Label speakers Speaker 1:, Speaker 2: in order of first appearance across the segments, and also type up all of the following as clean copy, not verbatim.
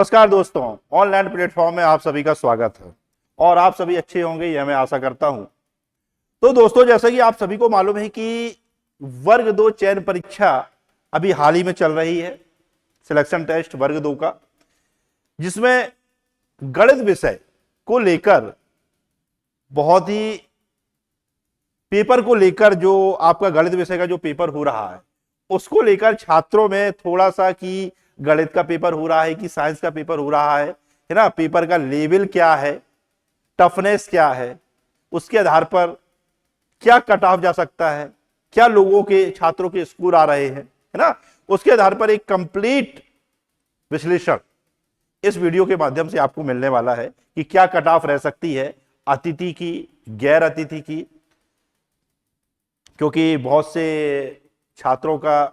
Speaker 1: नमस्कार दोस्तों, online platform में आप सभी का स्वागत है और आप सभी अच्छे होंगे यह मैं आशा करता हूं। तो दोस्तों, जैसा कि आप सभी को मालूम है कि वर्ग 2 चयन परीक्षा अभी हाल ही में चल रही है, सिलेक्शन टेस्ट वर्ग 2 का, जिसमें गणित विषय को लेकर बहुत ही पेपर को लेकर जो आपका गणित विषय का जो पेपर हो रहा है उसको लेकर छात्रों में थोड़ा सा कि गणित का पेपर हो रहा है कि साइंस का पेपर हो रहा है ना, पेपर का लेवल क्या है, टफनेस क्या है, उसके आधार पर क्या कट ऑफ जा सकता है, क्या लोगों के छात्रों के स्कोर आ रहे हैं, है ना, उसके आधार पर एक कंप्लीट विश्लेषण इस वीडियो के माध्यम से आपको मिलने वाला है कि क्या कट ऑफ रह सकती है अतिथि की, गैर अतिथि की। क्योंकि बहुत से छात्रों का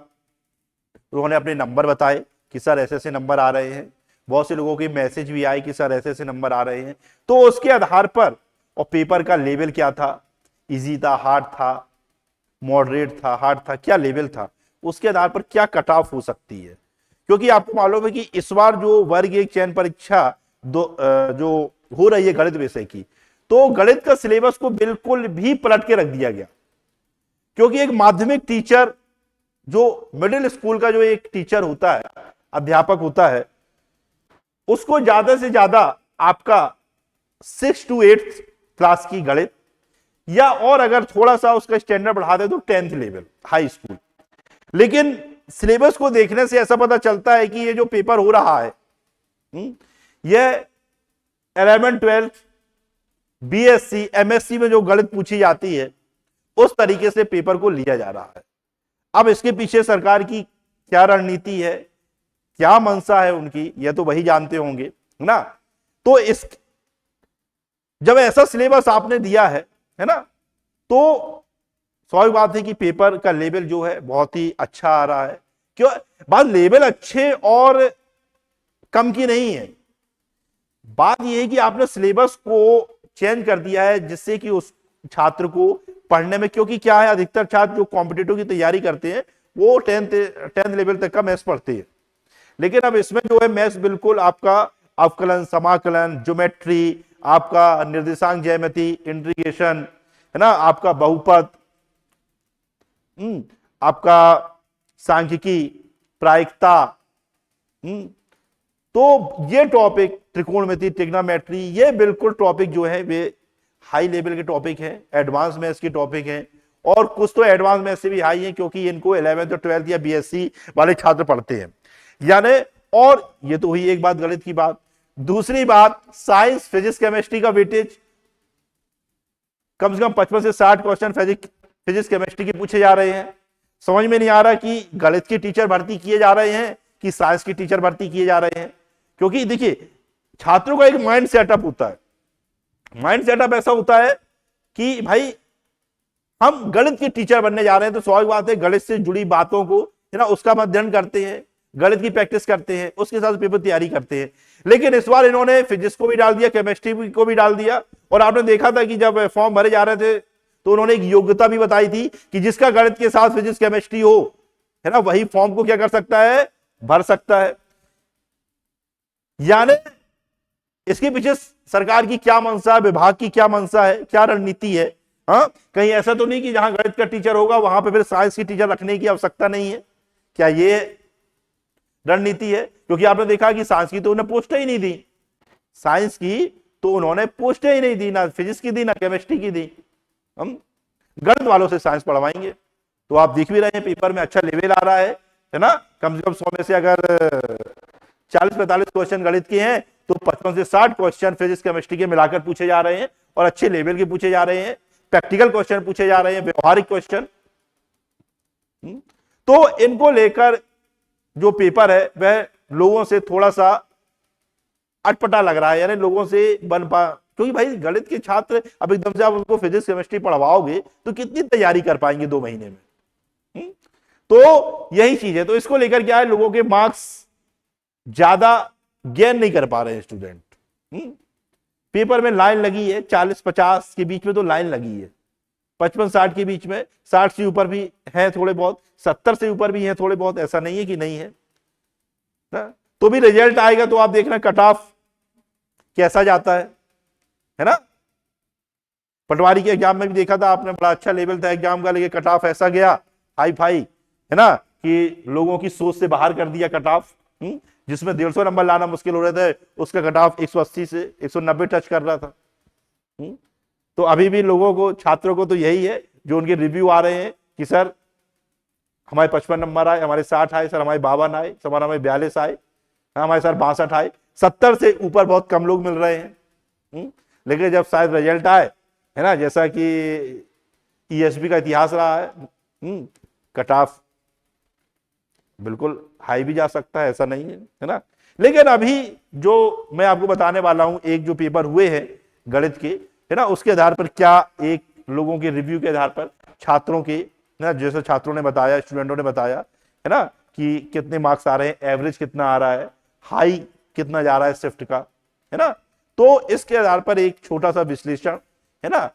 Speaker 1: उन्होंने अपने नंबर बताए कि सर ऐसे ऐसे नंबर आ रहे हैं, बहुत से लोगों के मैसेज भी आए कि सर ऐसे ऐसे नंबर आ रहे हैं। तो उसके आधार पर और पेपर का लेवल क्या था, इजी था, हार्ड था, मॉडरेट था, हार्ड था, क्या लेवल था, उसके आधार पर क्या कट ऑफ हो सकती है। क्योंकि आपको मालूम है कि इस बार जो वर्ग 1 चयन परीक्षा जो हो रही है गणित विषय की, तो गणित का सिलेबस को बिल्कुल भी पलट के रख दिया गया। क्योंकि एक माध्यमिक टीचर, जो मिडिल स्कूल का जो एक टीचर होता है, अध्यापक होता है, उसको ज्यादा से ज्यादा आपका 6 to 8 क्लास की गणित, या और अगर थोड़ा सा उसका स्टैंडर्ड बढ़ा दे तो 10th लेवल हाई स्कूल। लेकिन सिलेबस को देखने से ऐसा पता चलता है कि ये जो पेपर हो रहा है यह 11th 12th BSc MSc में जो गणित पूछी जाती है उस तरीके से पेपर को लिया जा रहा है। अब इसके पीछे सरकार की क्या रणनीति है, क्या मंशा है उनकी, यह तो वही जानते होंगे ना। तो इस जब ऐसा सिलेबस आपने दिया है ना, तो स्वाभाविक बात है कि पेपर का लेवल जो है बहुत ही अच्छा आ रहा है। क्यों बात लेवल अच्छे और कम की नहीं है, बात यह है कि आपने सिलेबस को चेंज कर दिया है जिससे कि उस छात्र को पढ़ने में, क्योंकि क्या है, अधिकतर छात्र जो कॉम्पिटिटिव की तैयारी करते हैं वो 10th लेवल तक का मैथ्स पढ़ते हैं। लेकिन अब इसमें जो है मैथ्स बिल्कुल आपका अवकलन, समाकलन, ज्योमेट्री, आपका निर्देशांक ज्यामिति, इंटीग्रेशन, है ना, आपका बहुपद, आपका सांख्यिकी, प्रायिकता, तो ये टॉपिक, त्रिकोणमिति, ट्रिग्नोमेट्री, ये बिल्कुल टॉपिक जो है वे हाई लेवल के टॉपिक हैं, एडवांस मैथ्स के टॉपिक हैं, और कुछ तो एडवांस मैथ्स से भी हाई हैं क्योंकि इनको 11th और 12th या BSc वाले छात्र पढ़ते हैं यानी। और ये तो हुई एक बात गणित की बात। दूसरी बात, साइंस, फिजिक्स, केमिस्ट्री का वेटेज कम से कम 55 से 60 क्वेश्चन फिजिक्स केमिस्ट्री के पूछे जा रहे हैं। समझ में नहीं आ रहा कि गणित के टीचर भर्ती किए जा रहे हैं कि साइंस के टीचर भर्ती किए जा रहे हैं। क्योंकि देखिए, छात्रों का एक माइंड सेटअप होता है, माइंड सेटअप ऐसा होता है कि भाई हम गणित के टीचर बनने जा रहे हैं, तो स्वाभाविक बात है गणित से जुड़ी बातों को, है ना, उसका अध्ययन करते हैं, गणित की प्रैक्टिस करते हैं, उसके साथ पेपर तैयारी करते हैं। लेकिन इस बार इन्होंने फिजिक्स को भी डाल दिया, केमिस्ट्री को भी डाल दिया, और आपने देखा था कि जब फॉर्म भरे जा रहे थे तो उन्होंने एक योग्यता भी बताई थी कि जिसका गणित के साथ फिजिक्स केमिस्ट्री हो, है ना, वही फॉर्म को क्या कर सकता है, भर सकता है। यानी इसके पीछे सरकार की क्या मंशा है, विभाग की क्या मंशा है, क्या रणनीति है। हाँ, कहीं ऐसा तो नहीं कि जहां गणित का टीचर होगा वहां पे फिर साइंस की टीचर रखने की आवश्यकता नहीं है, क्या ये रणनीति है? क्योंकि आपने देखा कि साइंस की तो उन्होंने पोस्टें ही नहीं दी, साइंस की तो उन्होंने पोस्टें ही नहीं दी, ना फिजिक्स की दी ना केमिस्ट्री की दी। हम गणित वालों से साइंस पढ़वाएंगे। तो आप देख भी रहे हैं पेपर में अच्छा लेवल आ रहा है ना। कम से कम 100 में से अगर 40-45 क्वेश्चन गणित के हैं तो 55 से 60 क्वेश्चन फिजिक्स केमिस्ट्री के मिलाकर पूछे जा रहे हैं, और अच्छे लेवल के पूछे जा रहे हैं, प्रैक्टिकल क्वेश्चन पूछे जा रहे हैं, व्यवहारिक क्वेश्चन। तो इनको लेकर जो पेपर है वह लोगों से थोड़ा सा अटपटा लग रहा है, यानी लोगों से बन पा, क्योंकि भाई गणित के छात्र अब एकदम से आप उनको फिजिक्स केमिस्ट्री पढ़वाओगे तो कितनी तैयारी कर पाएंगे 2 महीने में। तो यही चीज है। तो इसको लेकर क्या है, लोगों के मार्क्स ज्यादा गेन नहीं कर पा रहे हैं स्टूडेंट। पेपर में लाइन लगी है 40-50 के बीच में, तो लाइन लगी है 55-60 के बीच में, 60 से ऊपर भी है थोड़े बहुत, 70 से ऊपर भी है थोड़े बहुत, ऐसा नहीं है कि नहीं है ना। तो भी रिजल्ट आएगा तो आप देखना कट ऑफ कैसा जाता है ना। पटवारी के एग्जाम में भी देखा था आपने, बड़ा अच्छा लेवल था एग्जाम का, लेकिन कट ऑफ ऐसा गया हाई फाई, है ना, कि लोगों की सोच से बाहर कर दिया कट ऑफ। जिसमें 150 नंबर लाना मुश्किल हो रहे थे, उसका कट ऑफ 180 से 190 टच कर रहा था। तो अभी भी लोगों को, छात्रों को तो यही है, जो उनके रिव्यू आ रहे हैं कि सर हमारे 55 नंबर आए, हमारे 60 आए, सर हमारे 52 आए, सर हमारे 42 आए, हमारे सर 62 आए, 70 से ऊपर बहुत कम लोग मिल रहे हैं। लेकिन जब शायद रिजल्ट आए, है ना, जैसा कि ईएसबी का इतिहास रहा है, कट ऑफ बिल्कुल हाई भी जा सकता है, ऐसा नहीं है ना। लेकिन अभी जो मैं आपको बताने वाला हूं, एक जो पेपर हुए हैं गणित के, है ना, उसके आधार पर क्या एक लोगों के रिव्यू के आधार पर छात्रों के, ना, जैसे छात्रों ने बताया, स्टूडेंटों ने बताया, है ना, कि कितने मार्क्स आ रहे हैं, एवरेज कितना आ रहा है, हाई कितना जा रहा है शिफ्ट का, है ना। तो इसके आधार पर एक छोटा सा विश्लेषण, है ना,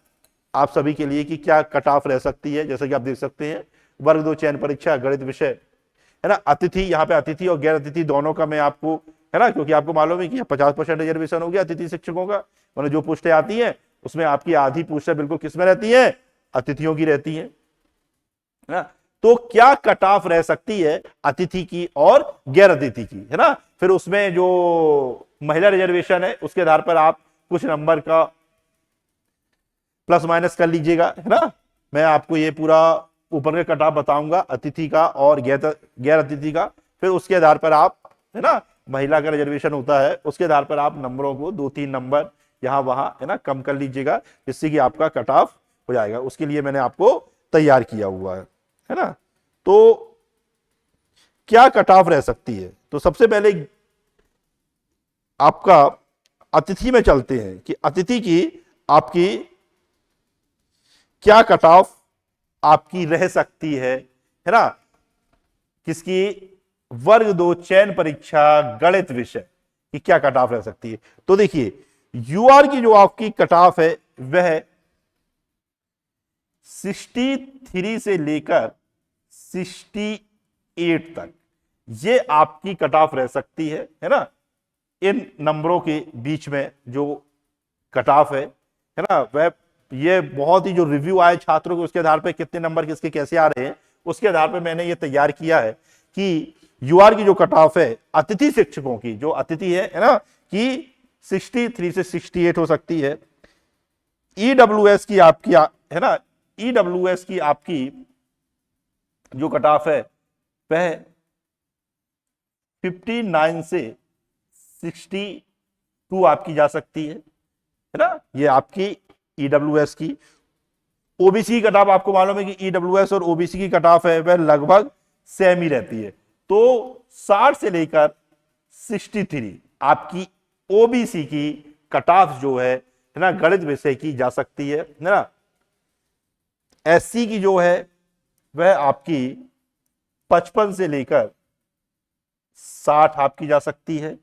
Speaker 1: आप सभी के लिए कि क्या कट ऑफ रह सकती है। जैसे कि आप देख सकते हैं, वर्ग 2 चयन परीक्षा गणित विषय, है ना, अतिथि, यहाँ पे अतिथि और गैर अतिथि दोनों का मैं आपको, है ना, क्योंकि आपको मालूम है कि 50% रिजर्वेशन हो गया अतिथि शिक्षकों का, मतलब जो पोस्टें आती हैं उसमें आपकी आधी पोस्टें बिल्कुल किसमें रहती है, अतिथियों की रहती है ना। तो क्या कट ऑफ रह सकती है अतिथि की और गैर अतिथि की, है ना। फिर उसमें जो महिला रिजर्वेशन है उसके आधार पर आप कुछ नंबर का प्लस माइनस कर लीजिएगा, है ना। मैं आपको ये पूरा ऊपर का कट ऑफ बताऊंगा अतिथि का और गैर अतिथि का। फिर उसके आधार पर आप, है ना, महिला का रिजर्वेशन होता है, उसके आधार पर आप नंबरों को 2-3 नंबर यहां वहां, है ना, कम कर लीजिएगा, जिससे कि आपका कट ऑफ हो जाएगा। उसके लिए मैंने आपको तैयार किया हुआ है ना। तो क्या कट ऑफ रह सकती है, तो सबसे पहले आपका अतिथि में चलते हैं कि अतिथि की आपकी क्या कट ऑफ आपकी रह सकती है ना। किसकी, वर्ग 2 चयन परीक्षा गणित विषय की क्या कट ऑफ रह सकती है। तो देखिए यूआर की जो आपकी कट ऑफ है वह 63 से लेकर 68 तक, ये आपकी कट ऑफ रह सकती है ना। इन नंबरों के बीच में जो कट ऑफ है ना, वह ये बहुत ही जो रिव्यू आए छात्रों के, उसके आधार पर कितने नंबर किसके कैसे आ रहे हैं, उसके आधार पर मैंने ये तैयार किया है कि यूआर की जो कट ऑफ है अतिथि शिक्षकों की, जो अतिथि है ना, कि 63 से 68 हो सकती है। ईडब्ल्यूएस की आपकी, है ना, ईडब्ल्यूएस की आपकी जो कट ऑफ है वह 59 से 62 आपकी जा सकती है ना। ये आपकी ईडब्ल्यूएस की। ओबीसी की कट ऑफ आपको मालूम है कि ईडब्ल्यूएस और ओबीसी की कट ऑफ है वह लगभग सेम ही रहती है। तो 60 से लेकर 63 आपकी ओबीसी की कट ऑफ जो है ना, गणित विषय की जा सकती है ना। एससी की जो है वह आपकी 55 से लेकर 60 आपकी जा सकती है,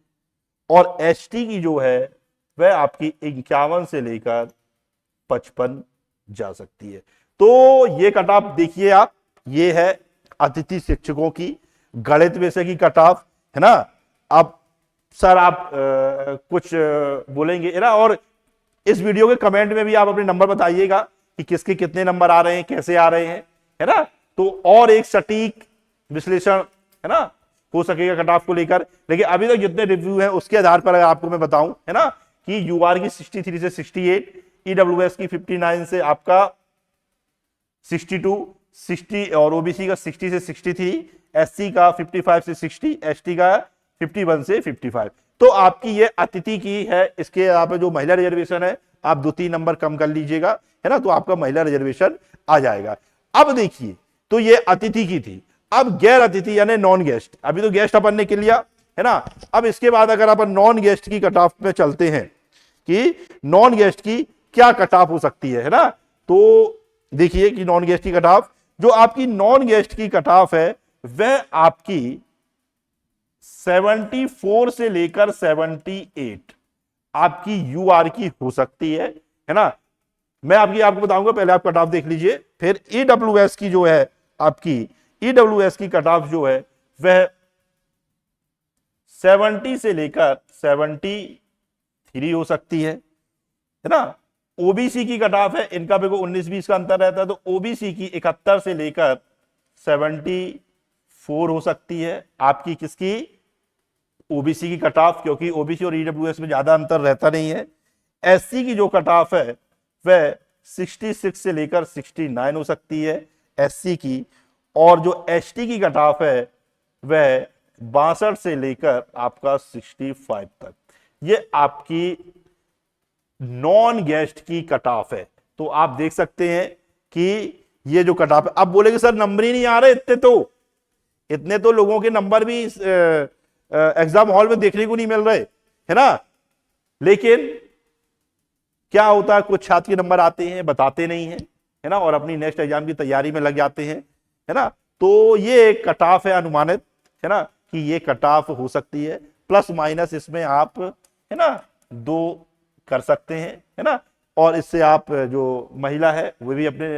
Speaker 1: और एसटी की जो है वह आपकी 51 से लेकर 55 जा सकती है। तो ये कट ऑफ देखिए आप, ये है अतिथि शिक्षकों की गणित विषय की कट ऑफ, है ना। अब सर आप कुछ बोलेंगे, है ना, और इस वीडियो के कमेंट में भी आप अपने नंबर बताइएगा कि किसके कितने नंबर आ रहे हैं, कैसे आ रहे हैं, है ना। तो और एक सटीक विश्लेषण, है ना, हो सकेगा कट ऑफ को लेकर। लेकिन अभी तक जितने रिव्यू है उसके आधार पर अगर आपको मैं बताऊं, है ना, कि यूआर की 63 से 68, ईडब्ल्यूएस की 59 से आपका 62, 60 और ओबीसी का 60 से 63, एससी का 55 से 60, एसटी का 51 से 55। तो आपकी ये अतिथि की है। इसके आप जो महिला रिजर्वेशन है आप 2-3 नंबर कम कर लीजिएगा, है ना, तो आपका महिला रिजर्वेशन आ जाएगा। अब देखिए, तो ये अतिथि की थी। अब गैर अतिथि यानी नॉन गेस्ट, अभी तो गेस्ट अपन ने के लिया, है ना। अब इसके बाद अगर अपन नॉन गेस्ट की कट ऑफ पे चलते हैं कि नॉन गेस्ट की क्या कट ऑफ हो सकती है ना। तो देखिए कि नॉन गेस्ट की कट ऑफ, जो आपकी नॉन गेस्ट की कट ऑफ है वह आपकी 74 से लेकर 78 आपकी यूआर की हो सकती है ना। मैं आपको बताऊंगा, पहले आप कट ऑफ देख लीजिए। फिर ईडब्ल्यूएस की जो है आपकी, ईडब्ल्यूएस की कट ऑफ जो है वह 70 से लेकर 73 हो सकती है ना। ओबीसी की कट ऑफ है, इनका भी 19-20 का अंतर रहता है, तो ओबीसी की 71 से लेकर 74 हो सकती है। आपकी किसकी? ओबीसी की कट ऑफ, क्योंकि ओबीसी और ईडब्ल्यूएस में ज्यादा अंतर रहता नहीं है। एससी की जो कट ऑफ है वह 66 से लेकर 69 हो सकती है एससी की, और जो एसटी की कट ऑफ है वह 62 से लेकर आपका 65 तक। ये आपकी नॉन गेस्ट की कट ऑफ है। तो आप देख सकते हैं कि ये जो कट ऑफ है, अब बोलेगे सर नंबर ही नहीं आ रहे इतने तो लोगों के नंबर भी एग्जाम हॉल में देखने को नहीं मिल रहे, है ना। लेकिन क्या होता है, कुछ छात्र के नंबर आते हैं बताते नहीं है ना, और अपनी नेक्स्ट एग्जाम की तैयारी में लग जाते हैं, है ना। तो ये एक कट ऑफ है अनुमानित, है ना, कि ये कट ऑफ हो सकती है। प्लस माइनस इसमें आप, है ना, 2 कर सकते हैं, है ना। और इससे आप जो महिला है वो भी अपने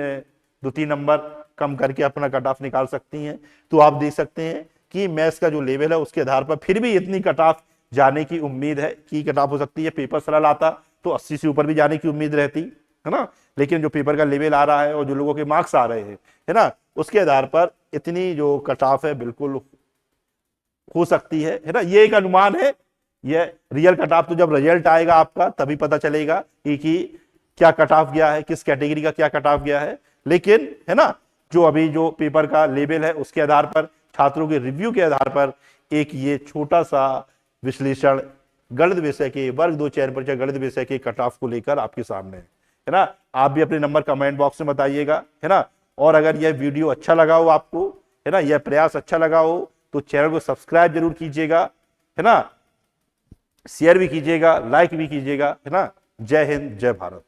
Speaker 1: 2-3 नंबर कम करके अपना कट ऑफ निकाल सकती हैं। तो आप देख सकते हैं कि मैथ्स का जो लेवल है उसके आधार पर फिर भी इतनी कट ऑफ जाने की उम्मीद है कि कट ऑफ हो सकती है। पेपर सरल आता तो 80 से ऊपर भी जाने की उम्मीद रहती, है ना। लेकिन जो पेपर का लेवल आ रहा है और जो लोगों के मार्क्स आ रहे हैं, है ना, उसके आधार पर इतनी जो कट ऑफ है बिल्कुल हो सकती है ना। ये एक अनुमान है, ये रियल कट ऑफ तो जब रिजल्ट आएगा आपका तभी पता चलेगा कि क्या कट ऑफ गया है, किस कैटेगरी का क्या कट ऑफ गया है। लेकिन, है ना, जो अभी जो पेपर का लेवल है उसके आधार पर, छात्रों के रिव्यू के आधार पर एक ये छोटा सा विश्लेषण गणित विषय के वर्ग 2 चयन परीक्षा गणित विषय के कट ऑफ को लेकर आपके सामने है ना। आप भी अपने नंबर कमेंट बॉक्स में बताइएगा, है ना। और अगर यह वीडियो अच्छा लगा हो आपको, है ना, यह प्रयास अच्छा लगा हो तो चैनल को सब्सक्राइब जरूर कीजिएगा, है ना, शेयर भी कीजिएगा, लाइक भी कीजिएगा, है ना। जय हिंद, जय भारत।